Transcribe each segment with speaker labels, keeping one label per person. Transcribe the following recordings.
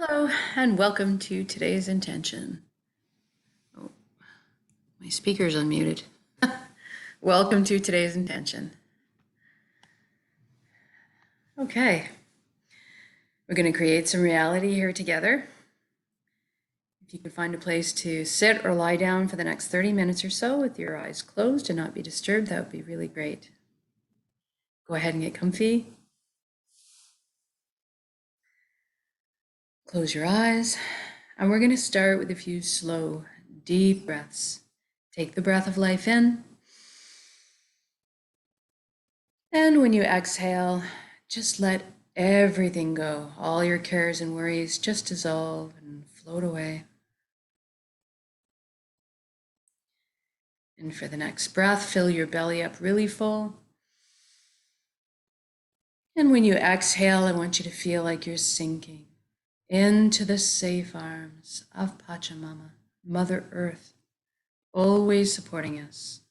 Speaker 1: Hello, and welcome to today's intention. Oh, my speaker's unmuted. Welcome to today's intention. Okay, we're going to create some reality here together. If you could find a place to sit or lie down for the next 30 minutes or so with your eyes closed and not be disturbed, that would be really great. Go ahead and get comfy. Close your eyes, and we're going to start with a few slow, deep breaths. Take the breath of life in. And when you exhale, just let everything go. All your cares and worries just dissolve and float away. And for the next breath, fill your belly up really full. And when you exhale, I want you to feel like you're sinking into the safe arms of Pachamama, Mother Earth, always supporting us.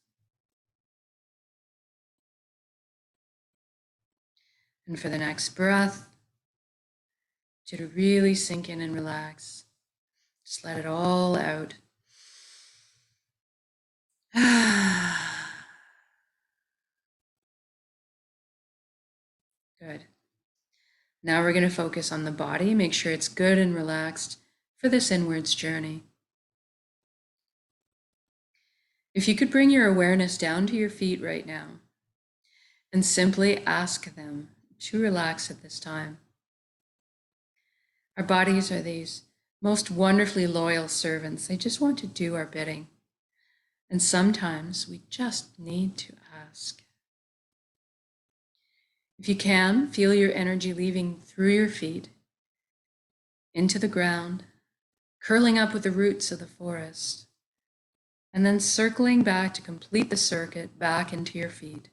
Speaker 1: And for the next breath, I want you to really sink in and relax. Just let it all out. Good. Now we're going to focus on the body. Make sure it's good and relaxed for this inwards journey. If you could bring your awareness down to your feet right now and simply ask them to relax at this time. Our bodies are these most wonderfully loyal servants. They just want to do our bidding. And sometimes we just need to ask. If you can, feel your energy leaving through your feet into the ground, curling up with the roots of the forest, and then circling back to complete the circuit back into your feet.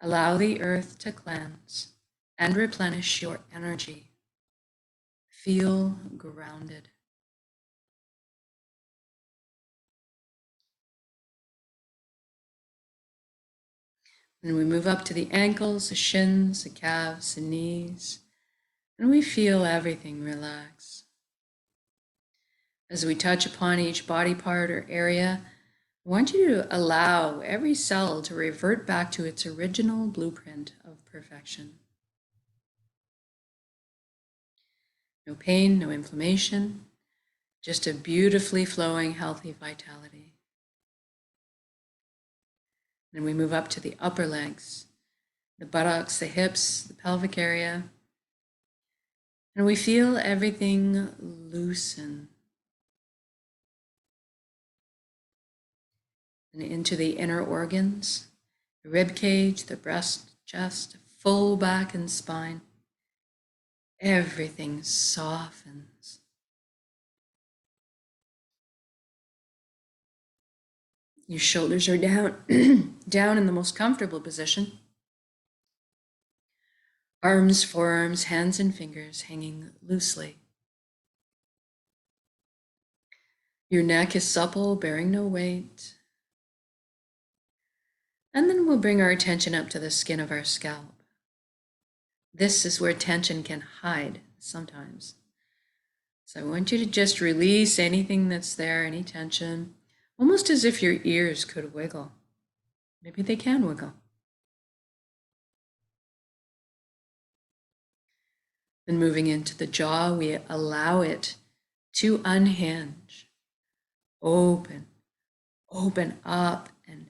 Speaker 1: Allow the earth to cleanse and replenish your energy. Feel grounded. And we move up to the ankles, the shins, the calves, the knees, and we feel everything relax. As we touch upon each body part or area, I want you to allow every cell to revert back to its original blueprint of perfection. No pain, no inflammation, just a beautifully flowing, healthy vitality. Then we move up to the upper legs, the buttocks, the hips, the pelvic area, and we feel everything loosen. And into the inner organs, the rib cage, the breast, chest, full back and spine. Everything softens. Your shoulders are down, down in the most comfortable position. Arms, forearms, hands, and fingers hanging loosely. Your neck is supple, bearing no weight. And then we'll bring our attention up to the skin of our scalp. This is where tension can hide sometimes. So I want you to just release anything that's there, any tension, almost as if your ears could wiggle. Maybe they can wiggle. Then moving into the jaw, we allow it to unhinge, open up, and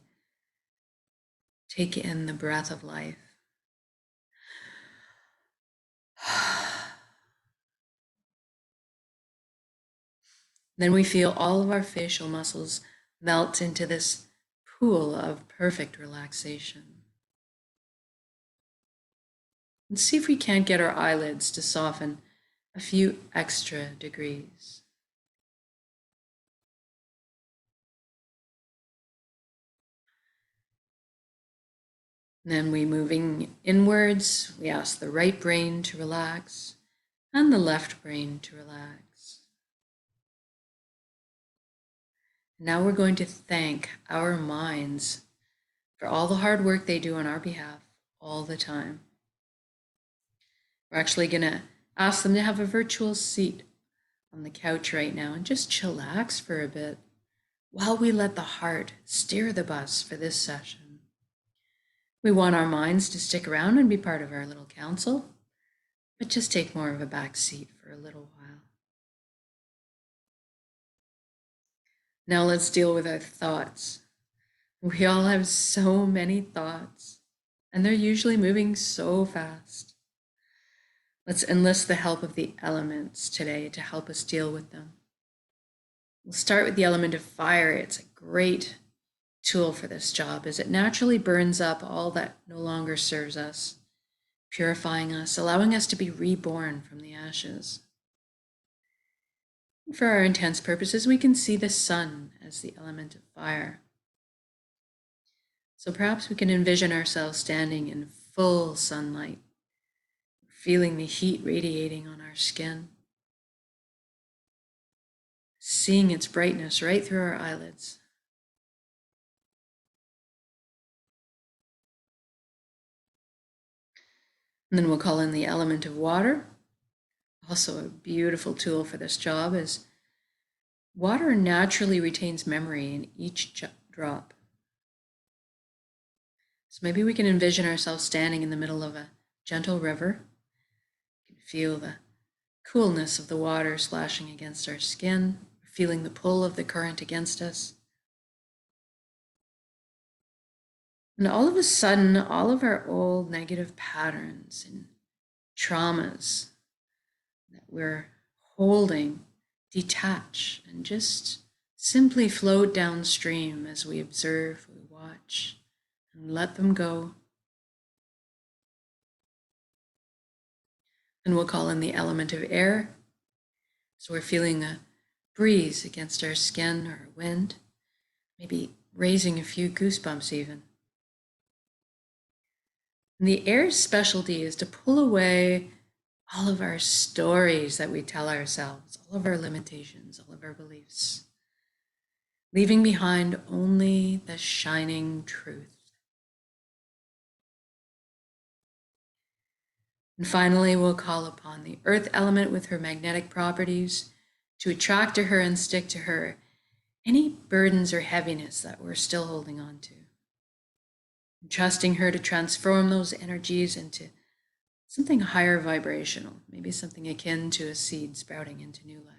Speaker 1: take in the breath of life. Then we feel all of our facial muscles melt into this pool of perfect relaxation. And see if we can't get our eyelids to soften a few extra degrees. And then we moving inwards, we ask the right brain to relax and the left brain to relax. Now we're going to thank our minds for all the hard work they do on our behalf all the time. We're actually going to ask them to have a virtual seat on the couch right now and just chillax for a bit while we let the heart steer the bus for this session. We want our minds to stick around and be part of our little council, but just take more of a back seat for a little while. Now let's deal with our thoughts. We all have so many thoughts, and they're usually moving so fast. Let's enlist the help of the elements today to help us deal with them. We'll start with the element of fire. It's a great tool for this job as it naturally burns up all that no longer serves us, purifying us, allowing us to be reborn from the ashes. For our intense purposes, we can see the sun as the element of fire. So perhaps we can envision ourselves standing in full sunlight, feeling the heat radiating on our skin, seeing its brightness right through our eyelids. And then we'll call in the element of water. Also a beautiful tool for this job is water naturally retains memory in each drop. So maybe we can envision ourselves standing in the middle of a gentle river. You can feel the coolness of the water splashing against our skin, feeling the pull of the current against us. And all of a sudden, all of our old negative patterns and traumas that we're holding detach and just simply float downstream as we observe, we watch, and let them go. And we'll call in the element of air. So we're feeling a breeze against our skin or wind, maybe raising a few goosebumps even. And the air's specialty is to pull away all of our stories that we tell ourselves, all of our limitations, all of our beliefs, leaving behind only the shining truth. And finally, we'll call upon the earth element with her magnetic properties to attract to her and stick to her any burdens or heaviness that we're still holding on to. And trusting her to transform those energies into something higher vibrational, maybe something akin to a seed sprouting into new life.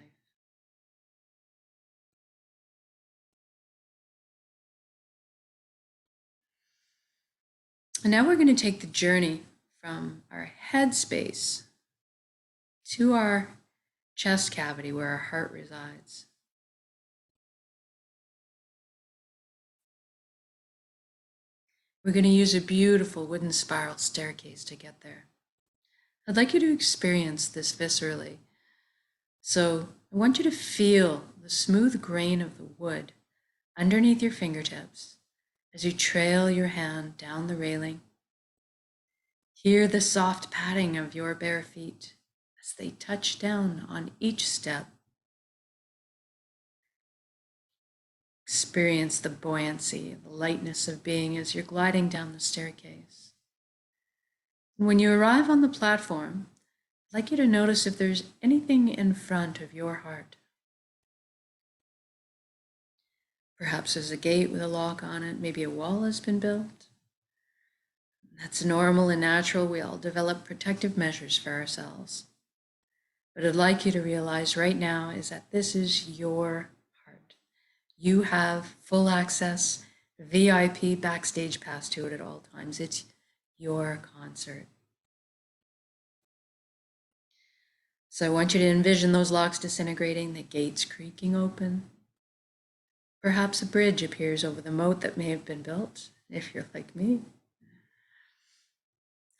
Speaker 1: And now we're going to take the journey from our head space to our chest cavity where our heart resides. We're going to use a beautiful wooden spiral staircase to get there. I'd like you to experience this viscerally. So I want you to feel the smooth grain of the wood underneath your fingertips as you trail your hand down the railing. Hear the soft padding of your bare feet as they touch down on each step. Experience the buoyancy, the lightness of being as you're gliding down the staircase. When you arrive on the platform, I'd like you to notice if there's anything in front of your heart. Perhaps there's a gate with a lock on it, maybe a wall has been built. That's normal and natural. We all develop protective measures for ourselves. But I'd like you to realize right now is that this is your heart. You have full access, VIP backstage pass to it at all times. It's your concert. So I want you to envision those locks disintegrating, the gates creaking open. Perhaps a bridge appears over the moat that may have been built, if you're like me.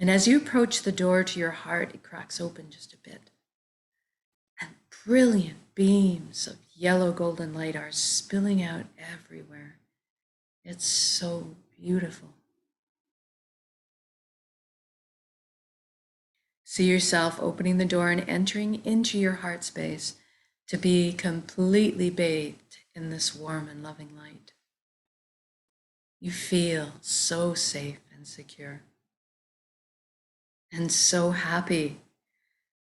Speaker 1: And as you approach the door to your heart, it cracks open just a bit. And brilliant beams of yellow golden light are spilling out everywhere. It's so beautiful. See yourself opening the door and entering into your heart space to be completely bathed in this warm and loving light. You feel so safe and secure and so happy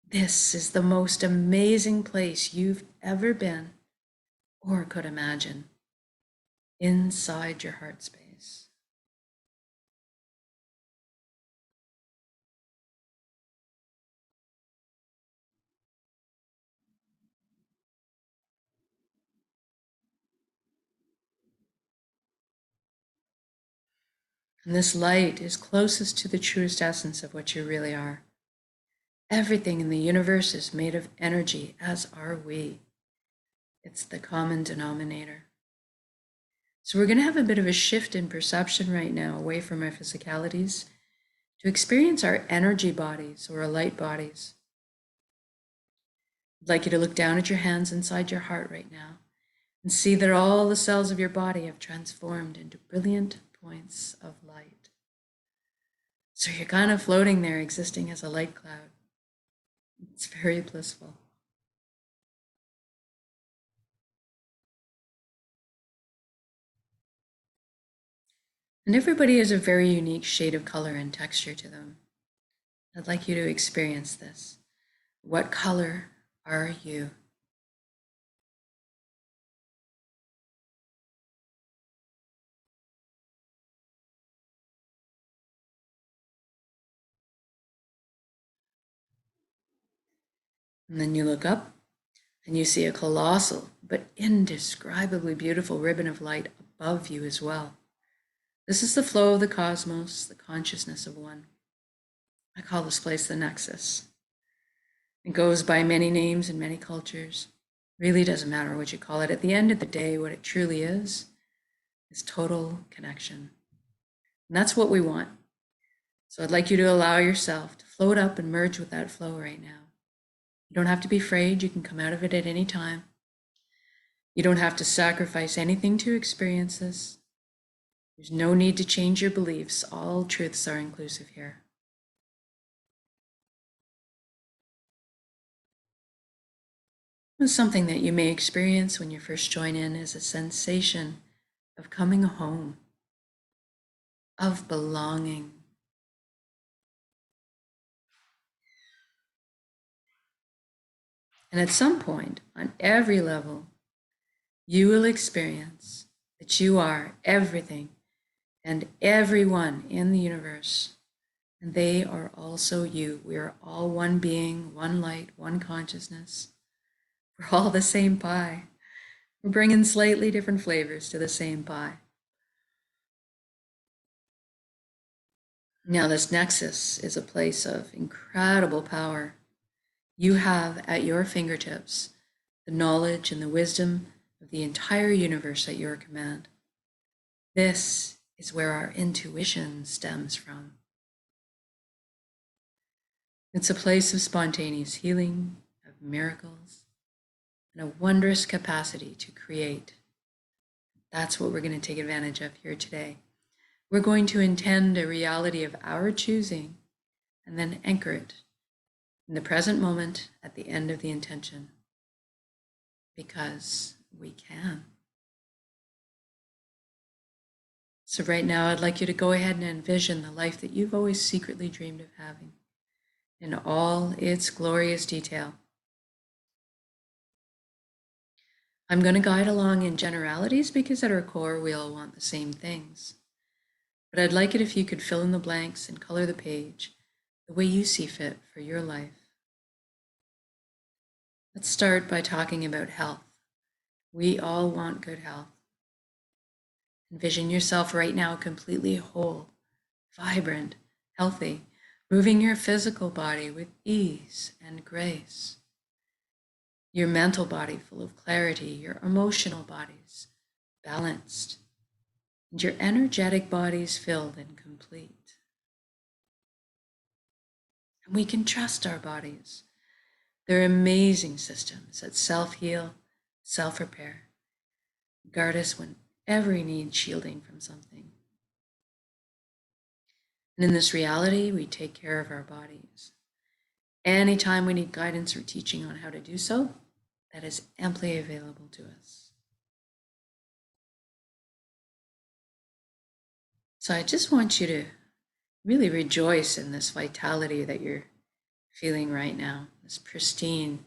Speaker 1: This is the most amazing place you've ever been or could imagine, inside your heart space. And this light is closest to the truest essence of what you really are. Everything in the universe is made of energy, as are we. It's the common denominator. So we're going to have a bit of a shift in perception right now, away from our physicalities, to experience our energy bodies or our light bodies. I'd like you to look down at your hands inside your heart right now and see that all the cells of your body have transformed into brilliant points of light. So you're kind of floating there, existing as a light cloud. It's very blissful. And everybody has a very unique shade of color and texture to them. I'd like you to experience this. What color are you? And then you look up and you see a colossal but indescribably beautiful ribbon of light above you as well. This is the flow of the cosmos, the consciousness of one. I call this place the Nexus. It goes by many names in many cultures. Really doesn't matter what you call it. At the end of the day, what it truly is total connection. And that's what we want. So I'd like you to allow yourself to float up and merge with that flow right now. You don't have to be afraid. You can come out of it at any time. You don't have to sacrifice anything to experience this. There's no need to change your beliefs. All truths are inclusive here. Something that you may experience when you first join in is a sensation of coming home, of belonging. And at some point, on every level, you will experience that you are everything and everyone in the universe. And they are also you. We are all one being, one light, one consciousness. We're all the same pie. We're bringing slightly different flavors to the same pie. Now, this nexus is a place of incredible power. You have at your fingertips the knowledge and the wisdom of the entire universe at your command. This is where our intuition stems from. It's a place of spontaneous healing, of miracles, and a wondrous capacity to create. That's what we're going to take advantage of here today. We're going to intend a reality of our choosing and then anchor it in the present moment at the end of the intention. Because we can. So right now, I'd like you to go ahead and envision the life that you've always secretly dreamed of having in all its glorious detail. I'm going to guide along in generalities because at our core, we all want the same things. But I'd like it if you could fill in the blanks and color the page the way you see fit for your life. Let's start by talking about health. We all want good health. Envision yourself right now completely whole, vibrant, healthy, moving your physical body with ease and grace. Your mental body full of clarity, your emotional bodies balanced, and your energetic bodies filled and complete. And we can trust our bodies. They're amazing systems that self-heal, self-repair, guard us whenever we need shielding from something. And in this reality, we take care of our bodies. Anytime we need guidance or teaching on how to do so, that is amply available to us. So I just want you to really rejoice in this vitality that you're feeling right now, this pristine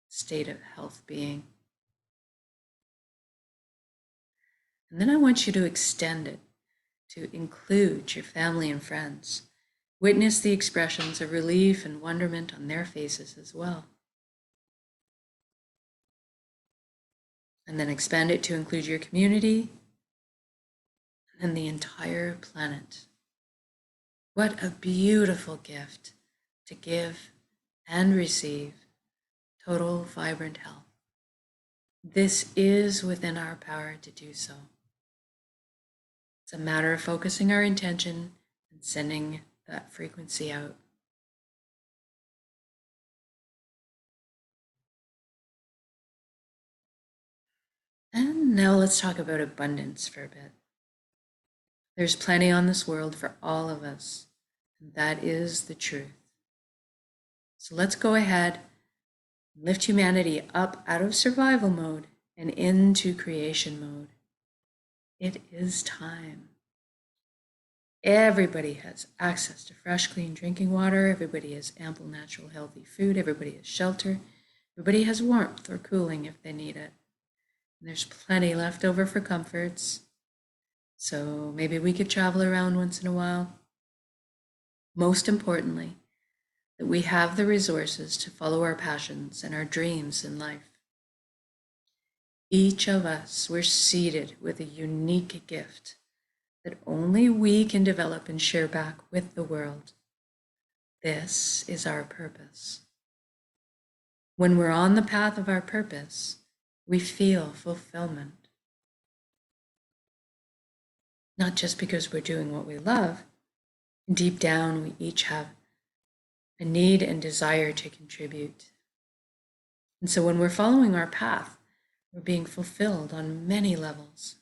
Speaker 1: state of health being. And then I want you to extend it to include your family and friends. Witness the expressions of relief and wonderment on their faces as well. And then expand it to include your community and then the entire planet. What a beautiful gift to give and receive total vibrant health. This is within our power to do so. It's a matter of focusing our intention and sending that frequency out. And now let's talk about abundance for a bit. There's plenty on this world for all of us, and that is the truth. So let's go ahead and lift humanity up out of survival mode and into creation mode. It is time. Everybody has access to fresh, clean drinking water. Everybody has ample, natural, healthy food. Everybody has shelter. Everybody has warmth or cooling if they need it. And there's plenty left over for comforts. So maybe we could travel around once in a while. Most importantly, that we have the resources to follow our passions and our dreams in life. Each of us, we're seated with a unique gift that only we can develop and share back with the world. This is our purpose. When we're on the path of our purpose, we feel fulfillment. Not just because we're doing what we love. Deep down, we each have a need and desire to contribute. And so when we're following our path, we're being fulfilled on many levels.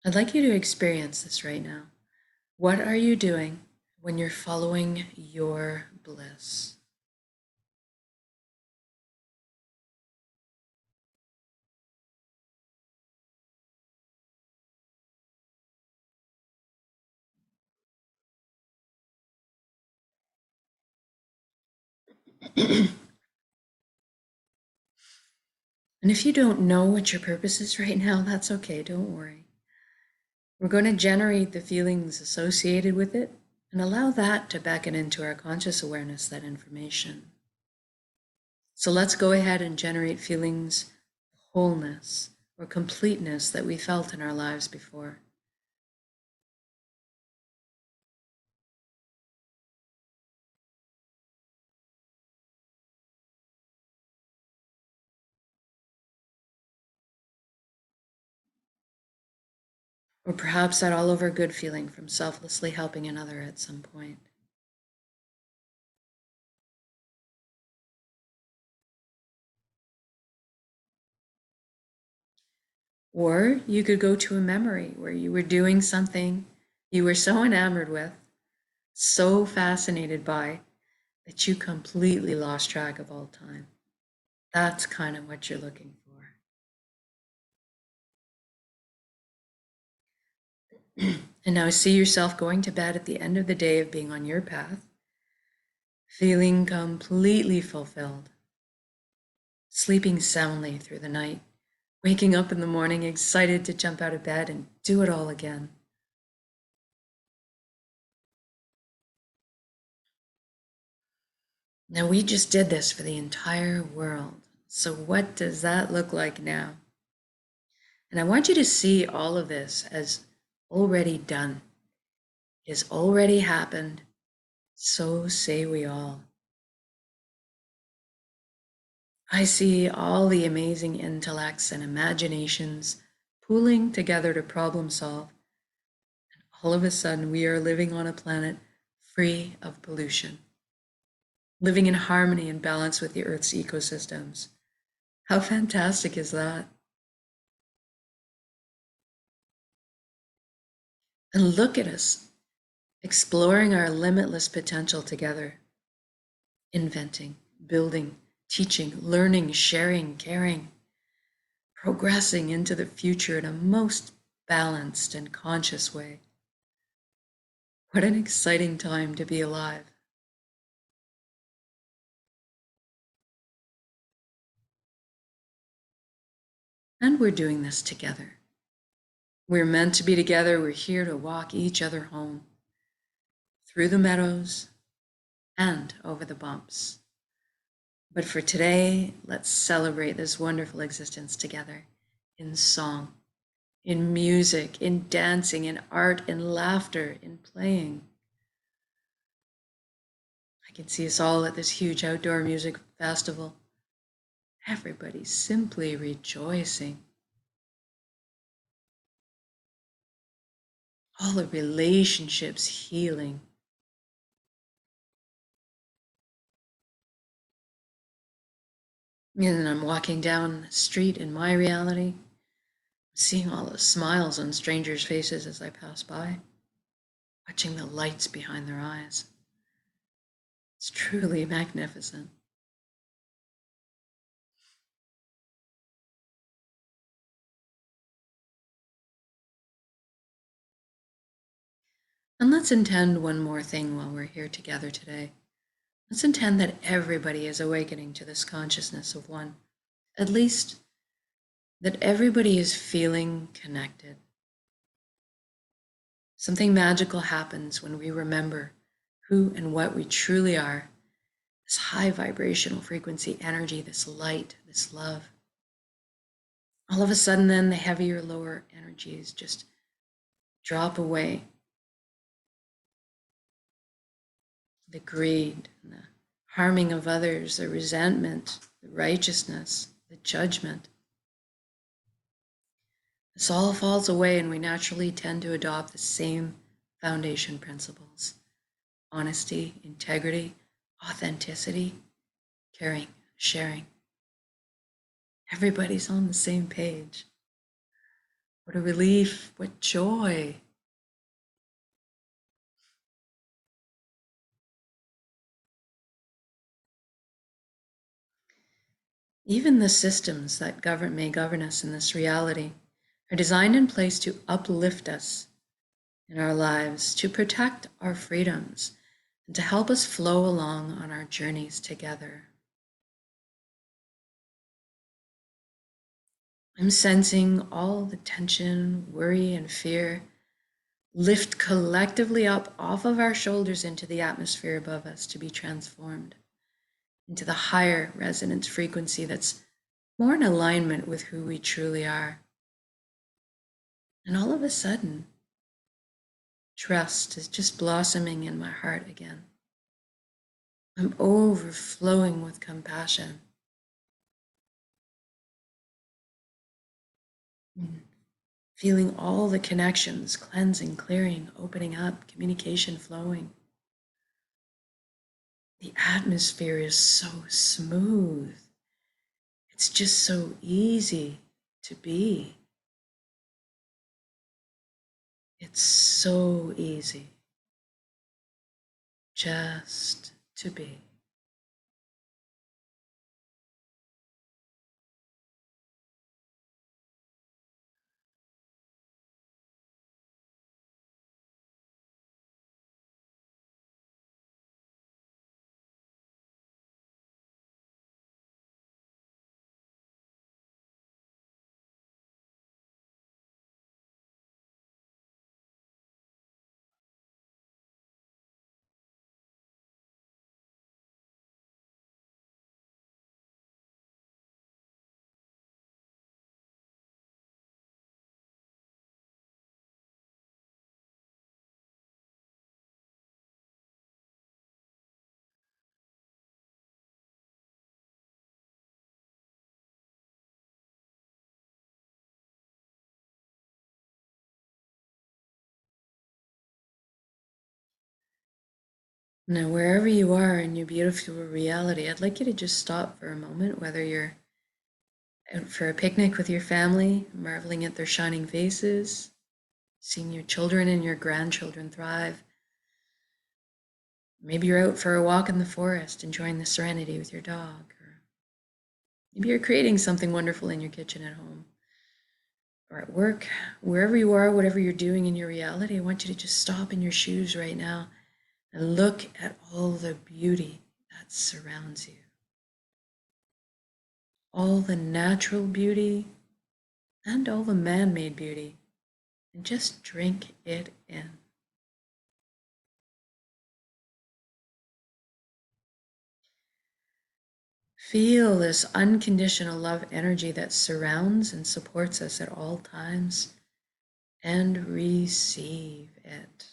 Speaker 1: I'd like you to experience this right now. What are you doing when you're following your bliss? And if you don't know what your purpose is right now, that's okay, don't worry. We're going to generate the feelings associated with it and allow that to beckon into our conscious awareness, that information. So let's go ahead and generate feelings of wholeness or completeness that we felt in our lives before. Or perhaps that all over good feeling from selflessly helping another at some point. Or you could go to a memory where you were doing something you were so enamored with, so fascinated by, that you completely lost track of all time. That's kind of what you're looking for. And now see yourself going to bed at the end of the day of being on your path, feeling completely fulfilled, sleeping soundly through the night, waking up in the morning excited to jump out of bed and do it all again. Now, we just did this for the entire world. So what does that look like now? And I want you to see all of this as already done. It has already happened. So say we all. I see all the amazing intellects and imaginations pooling together to problem solve. And all of a sudden, we are living on a planet free of pollution, living in harmony and balance with the Earth's ecosystems. How fantastic is that? And look at us, exploring our limitless potential together, inventing, building, teaching, learning, sharing, caring, progressing into the future in a most balanced and conscious way. What an exciting time to be alive. And we're doing this together. We're meant to be together. We're here to walk each other home through the meadows and over the bumps. But for today, let's celebrate this wonderful existence together in song, in music, in dancing, in art, in laughter, in playing. I can see us all at this huge outdoor music festival. Everybody's simply rejoicing. All the relationships healing. And I'm walking down the street in my reality, seeing all the smiles on strangers' faces as I pass by, watching the lights behind their eyes. It's truly magnificent. And let's intend one more thing while we're here together today. Let's intend that everybody is awakening to this consciousness of one. At least that everybody is feeling connected. Something magical happens when we remember who and what we truly are. This high vibrational frequency energy, this light, this love. All of a sudden then the heavier, lower energies just drop away. The greed, the harming of others, the resentment, the righteousness, the judgment. This all falls away and we naturally tend to adopt the same foundation principles: honesty, integrity, authenticity, caring, sharing. Everybody's on the same page. What a relief, what joy. Even the systems that may govern us in this reality are designed in place to uplift us in our lives, to protect our freedoms, and to help us flow along on our journeys together. I'm sensing all the tension, worry, and fear lift collectively up off of our shoulders into the atmosphere above us to be transformed into the higher resonance frequency that's more in alignment with who we truly are. And all of a sudden, trust is just blossoming in my heart again. I'm overflowing with compassion. Feeling all the connections, cleansing, clearing, opening up, communication flowing. The atmosphere is so smooth. It's just so easy to be. It's so easy just to be. Now, wherever you are in your beautiful reality, I'd like you to just stop for a moment, whether you're out for a picnic with your family, marveling at their shining faces, seeing your children and your grandchildren thrive. Maybe you're out for a walk in the forest, enjoying the serenity with your dog. Or maybe you're creating something wonderful in your kitchen at home or at work. Wherever you are, whatever you're doing in your reality, I want you to just stop in your shoes right now and look at all the beauty that surrounds you. All the natural beauty, and all the man-made beauty, and just drink it in. Feel this unconditional love energy that surrounds and supports us at all times, and receive it.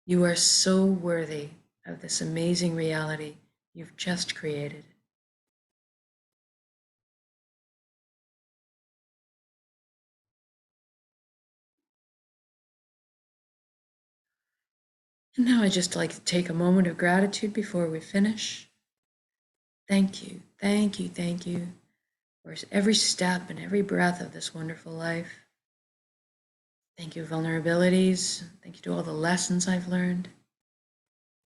Speaker 1: You are so worthy of this amazing reality you've just created. And now I'd just like to take a moment of gratitude before we finish. Thank you, thank you, thank you for every step and every breath of this wonderful life. Thank you, vulnerabilities. Thank you to all the lessons I've learned.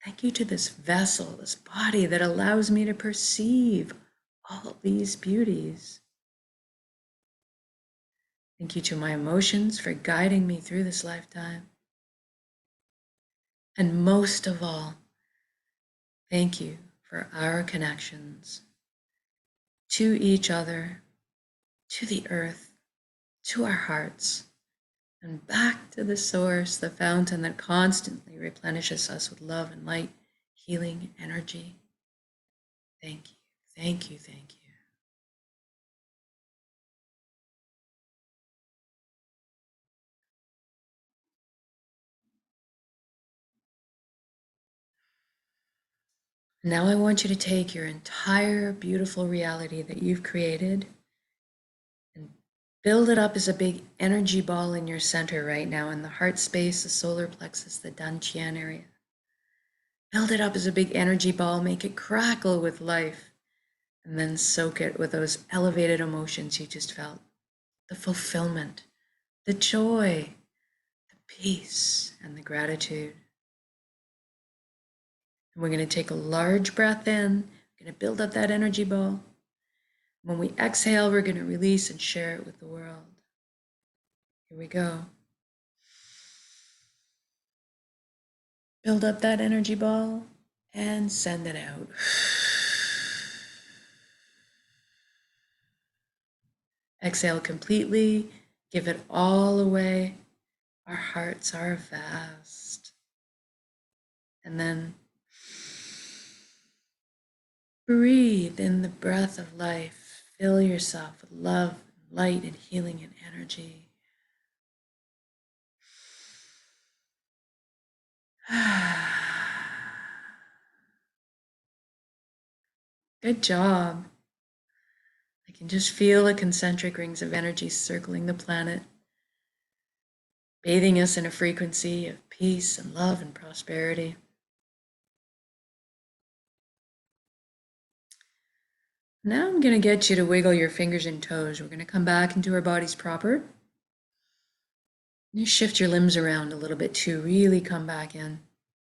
Speaker 1: Thank you to this vessel, this body that allows me to perceive all these beauties. Thank you to my emotions for guiding me through this lifetime. And most of all, thank you for our connections to each other, to the earth, to our hearts, and back to the source, the fountain that constantly replenishes us with love and light, healing energy. Thank you, thank you, thank you. Now I want you to take your entire beautiful reality that you've created and build it up as a big energy ball in your center right now in the heart space, the solar plexus, the Dantian area. Build it up as a big energy ball, make it crackle with life, and then soak it with those elevated emotions you just felt. The fulfillment, the joy, the peace, and the gratitude. And we're going to take a large breath in. We're going to build up that energy ball. When we exhale, we're going to release and share it with the world. Here we go. Build up that energy ball and send it out. Exhale completely. Give it all away. Our hearts are vast. And then breathe in the breath of life. Fill yourself with love, light, and healing and energy. Good job. I can just feel the concentric rings of energy circling the planet, bathing us in a frequency of peace and love and prosperity. Now I'm going to get you to wiggle your fingers and toes. We're going to come back into our bodies proper. You shift your limbs around a little bit to really come back in.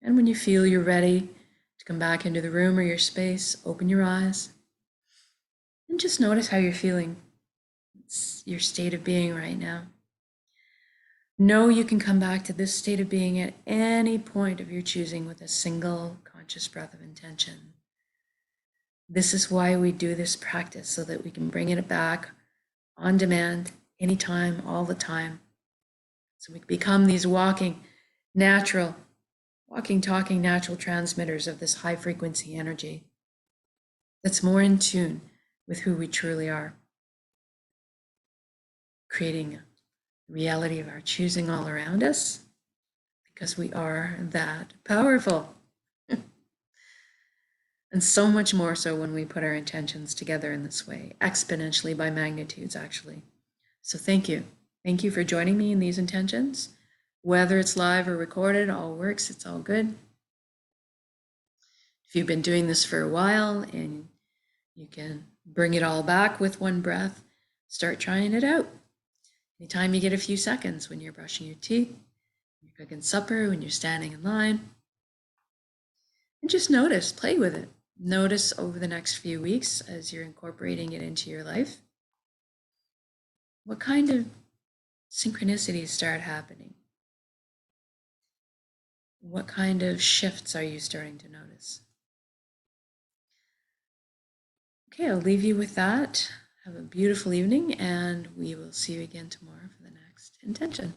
Speaker 1: And when you feel you're ready to come back into the room or your space, open your eyes and just notice how you're feeling. It's your state of being right now. Know you can come back to this state of being at any point of your choosing with a single conscious breath of intention. This is why we do this practice, so that we can bring it back on demand, anytime, all the time. So we become these walking, talking natural transmitters of this high frequency energy that's more in tune with who we truly are, creating a reality of our choosing all around us, because we are that powerful. And so much more so when we put our intentions together in this way, exponentially by magnitudes, actually. So thank you. Thank you for joining me in these intentions. Whether it's live or recorded, all works, it's all good. If you've been doing this for a while and you can bring it all back with one breath, start trying it out. Anytime you get a few seconds, when you're brushing your teeth, when you're cooking supper, when you're standing in line, and just notice, play with it. Notice over the next few weeks as you're incorporating it into your life, what kind of synchronicities start happening? What kind of shifts are you starting to notice? Okay, I'll leave you with that. Have a beautiful evening, and we will see you again tomorrow for the next intention.